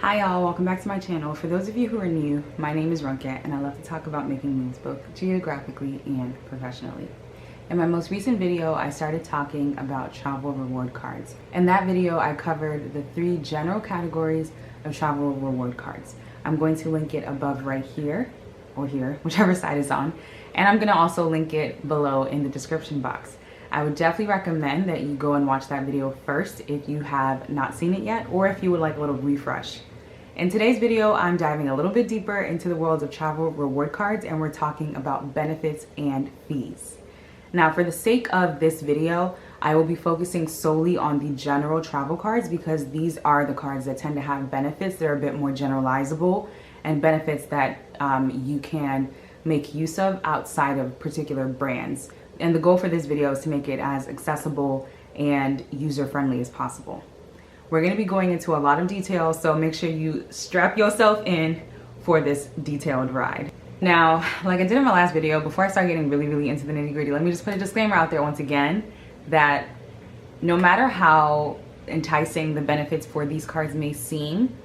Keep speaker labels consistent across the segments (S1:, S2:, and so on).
S1: Hi y'all, welcome back to my channel. For those of you who are new, my name is Runket and I love to talk about making moves both geographically and professionally. In my most recent video, I started talking about travel reward cards. In that video, I covered the 3 general categories of travel reward cards. I'm going to link it above right here, or here, whichever side it's on, and I'm going to also link it below in the description box. I would definitely recommend that you go and watch that video first if you have not seen it yet, or if you would like a little refresh. In today's video, I'm diving a little bit deeper into the world of travel reward cards, and we're talking about benefits and fees. Now, for the sake of this video, I will be focusing solely on the general travel cards because these are the cards that tend to have benefits that are a bit more generalizable and benefits that you can make use of outside of particular brands. And the goal for this video is to make it as accessible and user-friendly as possible. We're going to be going into a lot of detail, so make sure you strap yourself in for this detailed ride. Now, like I did in my last video, before I start getting really into the nitty-gritty, let me just put a disclaimer out there once again that no matter how enticing the benefits for these cards may seem,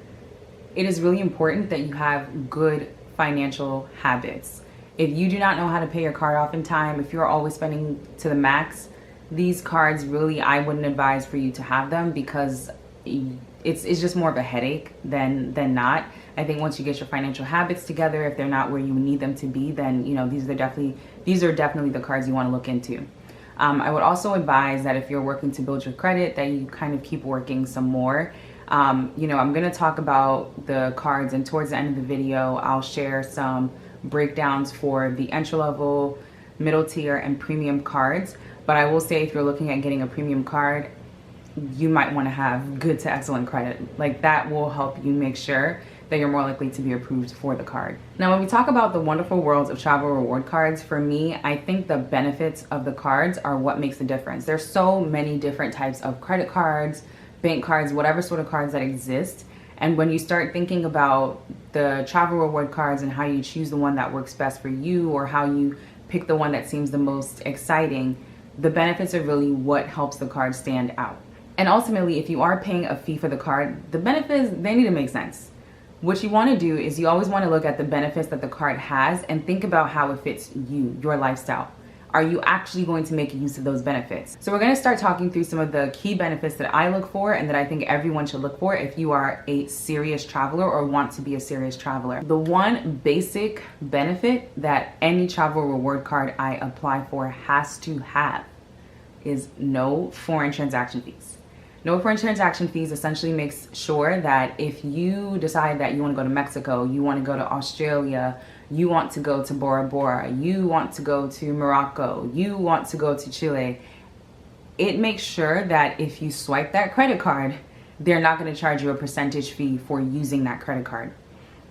S1: it is really important that you have good financial habits. If you do not know how to pay your card off in time, if you're always spending to the max, these cards really, I wouldn't advise for you to have them because it's just more of a headache than not. I think once you get your financial habits together, if they're not where you need them to be, then you know these are definitely the cards you want to look into. I would also advise that if you're working to build your credit, that you kind of keep working some more. I'm going to talk about the cards, and towards the end of the video, I'll share some breakdowns for the entry level, middle tier, and premium cards. But I will say, if you're looking at getting a premium card, you might want to have good to excellent credit. Like, that will help you make sure that you're more likely to be approved for the card. Now, when we talk about the wonderful worlds of travel reward cards, for me, I think the benefits of the cards are what makes the difference. There's so many different types of credit cards, bank cards, whatever sort of cards that exist. And when you start thinking about the travel reward cards and how you choose the one that works best for you, or how you pick the one that seems the most exciting, the benefits are really what helps the card stand out. And ultimately, if you are paying a fee for the card, the benefits, they need to make sense. What you want to do is you always want to look at the benefits that the card has and think about how it fits you, your lifestyle. Are you actually going to make use of those benefits? So we're going to start talking through some of the key benefits that I look for and that I think everyone should look for if you are a serious traveler or want to be a serious traveler. The one basic benefit that any travel reward card I apply for has to have is no foreign transaction fees. No foreign transaction fees essentially makes sure that if you decide that you want to go to Mexico, you want to go to Australia, you want to go to Bora Bora, you want to go to Morocco, you want to go to Chile, it makes sure that if you swipe that credit card, they're not going to charge you a percentage fee for using that credit card.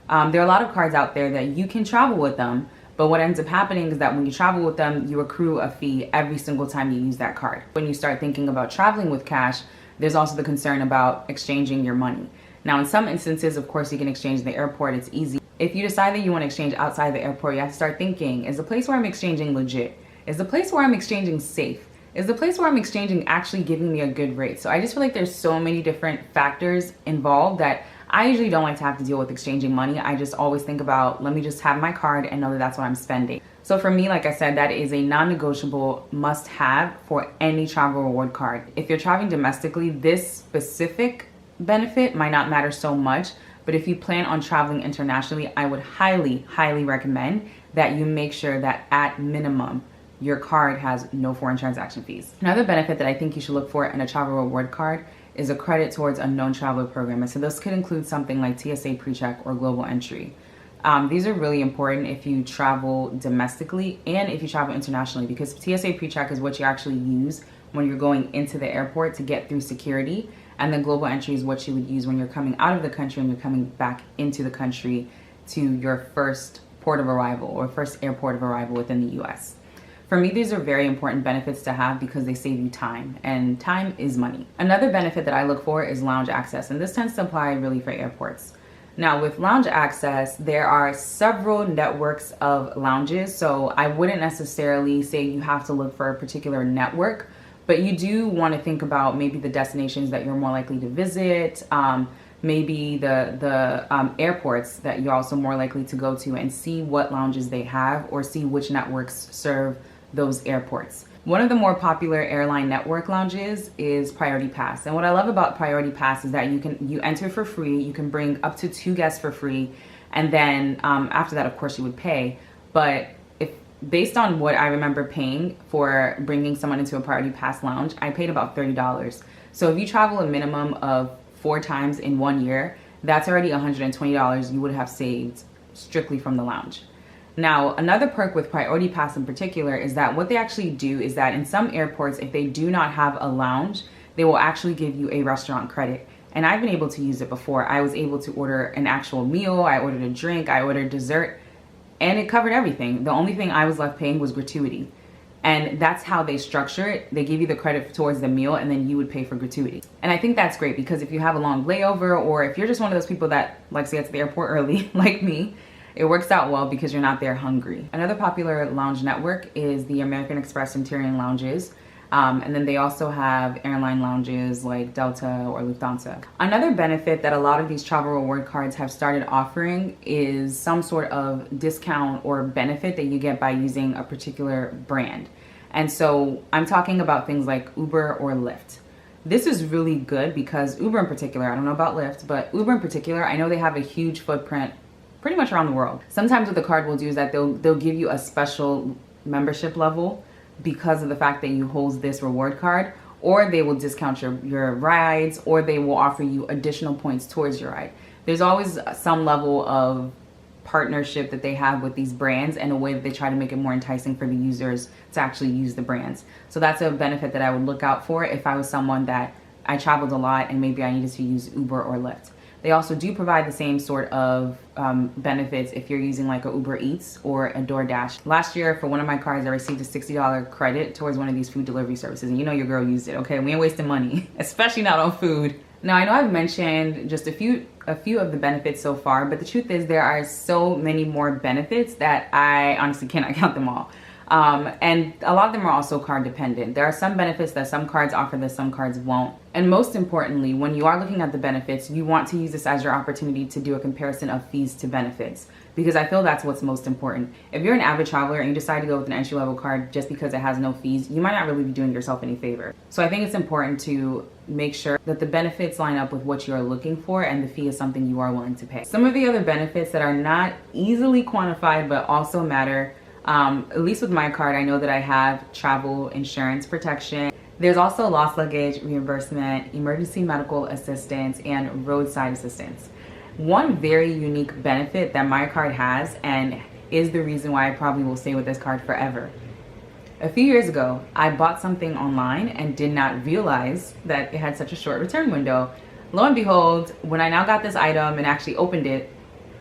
S1: There are a lot of cards out there that you can travel with them, but what ends up happening is that when you travel with them, you accrue a fee every single time you use that card. When you start thinking about traveling with cash, there's also the concern about exchanging your money. Now, in some instances, of course, you can exchange in the airport. It's easy. If you decide that you want to exchange outside the airport, you have to start thinking, is the place where I'm exchanging legit? Is the place where I'm exchanging safe? Is the place where I'm exchanging actually giving me a good rate? So I just feel like there's so many different factors involved that I usually don't like to have to deal with exchanging money. I just always think about, let me just have my card and know that that's what I'm spending. So for me, like I said, that is a non-negotiable must-have for any travel reward card. If you're traveling domestically, this specific benefit might not matter so much, but if you plan on traveling internationally, I would highly recommend that you make sure that at minimum, your card has no foreign transaction fees. Another benefit that I think you should look for in a travel reward card is a credit towards a known traveler program. And so this could include something like TSA PreCheck or Global Entry. These are really important if you travel domestically and if you travel internationally, because TSA PreCheck is what you actually use when you're going into the airport to get through security. And then Global Entry is what you would use when you're coming out of the country and you're coming back into the country to your first port of arrival or first airport of arrival within the US. For me, these are very important benefits to have because they save you time, and time is money. Another benefit that I look for is lounge access, and this tends to apply really for airports. Now, with lounge access, there are several networks of lounges, so I wouldn't necessarily say you have to look for a particular network, but you do want to think about maybe the destinations that you're more likely to visit, maybe the airports that you're also more likely to go to, and see what lounges they have or see which networks serve those airports. One of the more popular airline network lounges is Priority Pass. And what I love about Priority Pass is that you enter for free, you can bring up to 2 guests for free, and then after that, of course, you would pay. But if based on what I remember paying for bringing someone into a Priority Pass lounge, I paid about $30. So if you travel a minimum of 4 times in 1 year, that's already $120 you would have saved strictly from the lounge. Now, another perk with Priority Pass in particular is that what they actually do is that in some airports, if they do not have a lounge, they will actually give you a restaurant credit. And I've been able to use it before. I was able to order an actual meal, I ordered a drink, I ordered dessert, and it covered everything. The only thing I was left paying was gratuity. And that's how they structure it. They give you the credit towards the meal, and then you would pay for gratuity. And I think that's great, because if you have a long layover, or if you're just one of those people that likes to get to the airport early, like me, it works out well because you're not there hungry. Another popular lounge network is the American Express and Tyrion lounges. And then they also have airline lounges like Delta or Lufthansa. Another benefit that a lot of these travel reward cards have started offering is some sort of discount or benefit that you get by using a particular brand. And so I'm talking about things like Uber or Lyft. This is really good because Uber in particular, I don't know about Lyft, but Uber in particular, I know they have a huge footprint pretty much around the world. Sometimes what the card will do is that they'll give you a special membership level because of the fact that you hold this reward card, or they will discount your rides, or they will offer you additional points towards your ride. There's always some level of partnership that they have with these brands, and a way that they try to make it more enticing for the users to actually use the brands. So that's a benefit that I would look out for if I was someone that I traveled a lot and maybe I needed to use Uber or Lyft. They also do provide the same sort of benefits if you're using like a Uber Eats or a DoorDash. Last year, for one of my cards, I received a $60 credit towards one of these food delivery services. And you know your girl used it, okay? We ain't wasting money, especially not on food. Now, I know I've mentioned just a few of the benefits so far, but the truth is there are so many more benefits that I honestly cannot count them all. And a lot of them are also card dependent. There are some benefits that some cards offer that some cards won't. And most importantly, when you are looking at the benefits, you want to use this as your opportunity to do a comparison of fees to benefits, because I feel that's what's most important. If you're an avid traveler and you decide to go with an entry-level card just because it has no fees, you might not really be doing yourself any favor. So I think it's important to make sure that the benefits line up with what you are looking for and the fee is something you are willing to pay. Some of the other benefits that are not easily quantified but also matter, at least with my card, I know that I have travel insurance protection. There's also lost luggage reimbursement, emergency medical assistance, and roadside assistance. One very unique benefit that my card has, and is the reason why I probably will stay with this card forever. A few years ago, I bought something online and did not realize that it had such a short return window. Lo and behold, when I now got this item and actually opened it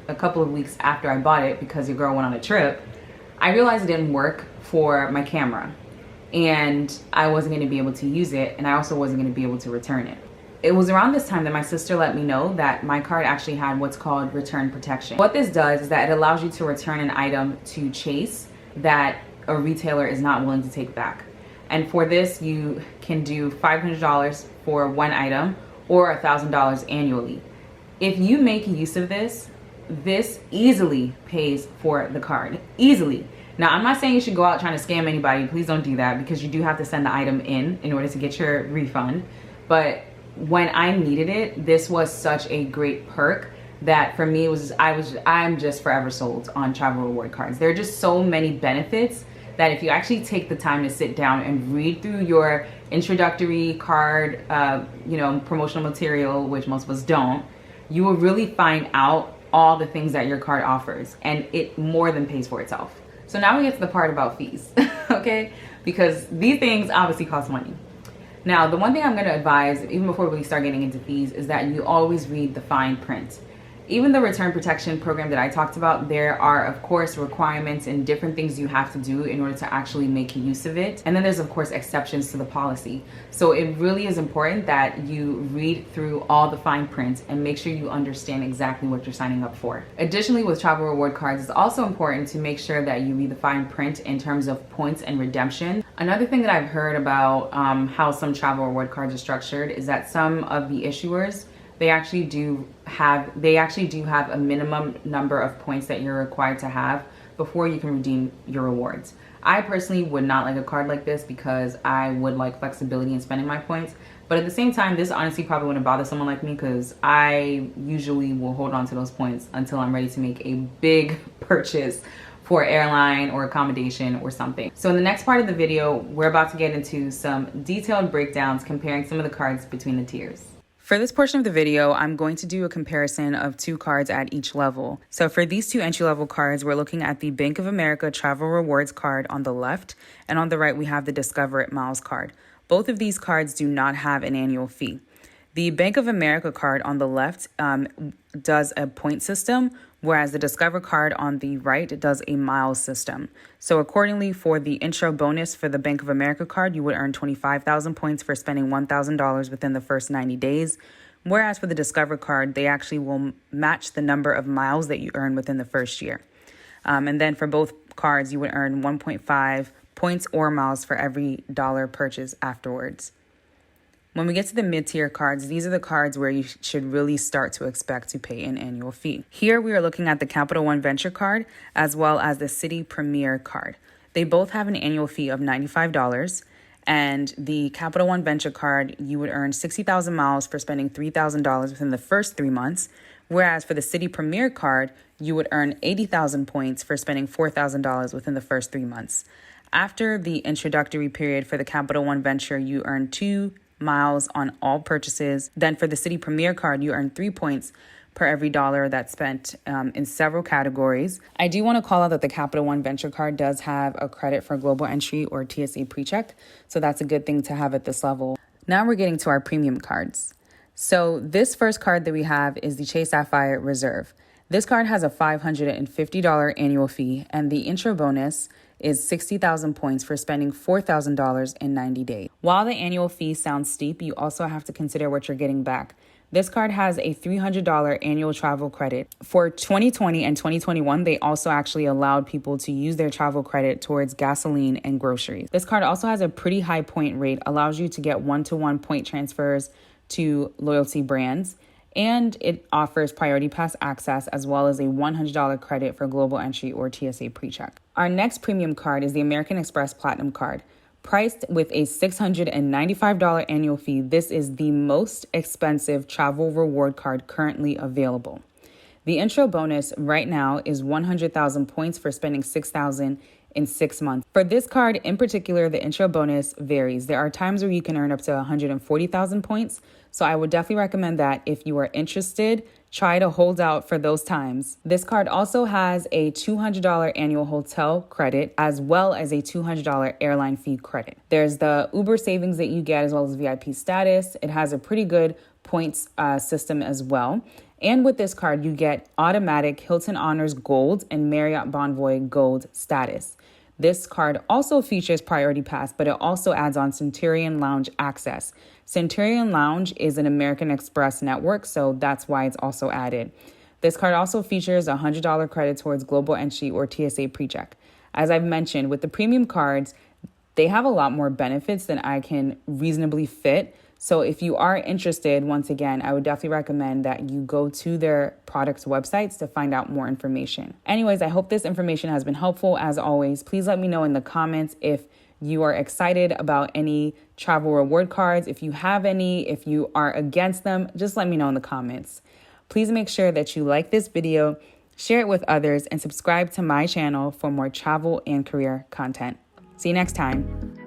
S1: a couple of weeks after I bought it because your girl went on a trip, I realized it didn't work for my camera, and I wasn't going to be able to use it, and I also wasn't going to be able to return it. It was around this time that my sister let me know that my card actually had what's called return protection. What this does is that it allows you to return an item to Chase that a retailer is not willing to take back. And for this, you can do $500 for one item or $1,000 annually. If you make use of this, this easily pays for the card, easily. Now, I'm not saying you should go out trying to scam anybody. Please don't do that, because you do have to send the item in order to get your refund. But when I needed it, this was such a great perk that for me, I'm just forever sold on travel reward cards. There are just so many benefits that if you actually take the time to sit down and read through your introductory card, promotional material, which most of us don't, you will really find out all the things that your card offers, and it more than pays for itself. So now we get to the part about fees, okay? Because these things obviously cost money. Now, the one thing I'm gonna advise, even before we start getting into fees, is that you always read the fine print. Even the return protection program that I talked about, there are of course requirements and different things you have to do in order to actually make use of it. And then there's of course exceptions to the policy. So it really is important that you read through all the fine print and make sure you understand exactly what you're signing up for. Additionally, with travel reward cards, it's also important to make sure that you read the fine print in terms of points and redemption. Another thing that I've heard about how some travel reward cards are structured is that some of the issuers they actually do have a minimum number of points that you're required to have before you can redeem your rewards. I personally would not like a card like this because I would like flexibility in spending my points. But at the same time, this honestly probably wouldn't bother someone like me because I usually will hold on to those points until I'm ready to make a big purchase for airline or accommodation or something. So in the next part of the video, we're about to get into some detailed breakdowns comparing some of the cards between the tiers. For this portion of the video, I'm going to do a comparison of 2 cards at each level. So for these 2 entry-level cards, we're looking at the Bank of America Travel Rewards card on the left, and on the right, we have the Discover It Miles card. Both of these cards do not have an annual fee. The Bank of America card on the left does a point system, whereas the Discover card on the right does a miles system. So accordingly, for the intro bonus for the Bank of America card, you would earn 25,000 points for spending $1,000 within the first 90 days. Whereas for the Discover card, they actually will match the number of miles that you earn within the first year. And then for both cards, you would earn 1.5 points or miles for every dollar purchase afterwards. When we get to the mid-tier cards, these are the cards where you should really start to expect to pay an annual fee. Here we are looking at the Capital One Venture card as well as the City Premier card. They both have an annual fee of $95, and the Capital One Venture card, you would earn 60,000 miles for spending $3,000 within the first 3 months, whereas for the City Premier card, you would earn 80,000 points for spending $4,000 within the first 3 months. After the introductory period for the Capital One Venture, you earn 2 miles on all purchases. Then for the City Premier card, you earn 3 points per every dollar that's spent in several categories. I do want to call out that the Capital One Venture card does have a credit for global entry or TSA PreCheck, so that's a good thing to have at this level. Now we're getting to our premium cards. So this first card that we have is the Chase Sapphire Reserve. This card has a $550 annual fee, and the intro bonus is 60,000 points for spending $4,000 in 90 days. While the annual fee sounds steep, you also have to consider what you're getting back. This card has a $300 annual travel credit. For 2020 and 2021, they also actually allowed people to use their travel credit towards gasoline and groceries. This card also has a pretty high point rate, allows you to get 1-to-1 point transfers to loyalty brands, and it offers Priority Pass access as well as a $100 credit for global entry or TSA PreCheck. Our next premium card is the American Express Platinum card. Priced with a $695 annual fee, this is the most expensive travel reward card currently available. The intro bonus right now is 100,000 points for spending $6,000 in 6 months. For this card in particular, the intro bonus varies. There are times where you can earn up to 140,000 points. So I would definitely recommend that if you are interested, try to hold out for those times. This card also has a $200 annual hotel credit as well as a $200 airline fee credit. There's the Uber savings that you get as well as VIP status. It has a pretty good points system as well. And with this card, you get automatic Hilton Honors Gold and Marriott Bonvoy Gold status. This card also features Priority Pass, but it also adds on Centurion Lounge access. Centurion Lounge is an American Express network, so that's why it's also added. This card also features a $100 credit towards global entry or TSA PreCheck. As I've mentioned, with the premium cards, they have a lot more benefits than I can reasonably fit. So if you are interested, once again, I would definitely recommend that you go to their products websites to find out more information. Anyways, I hope this information has been helpful. As always, please let me know in the comments if you are excited about any travel reward cards. If you have any, if you are against them, just let me know in the comments. Please make sure that you like this video, share it with others, and subscribe to my channel for more travel and career content. See you next time.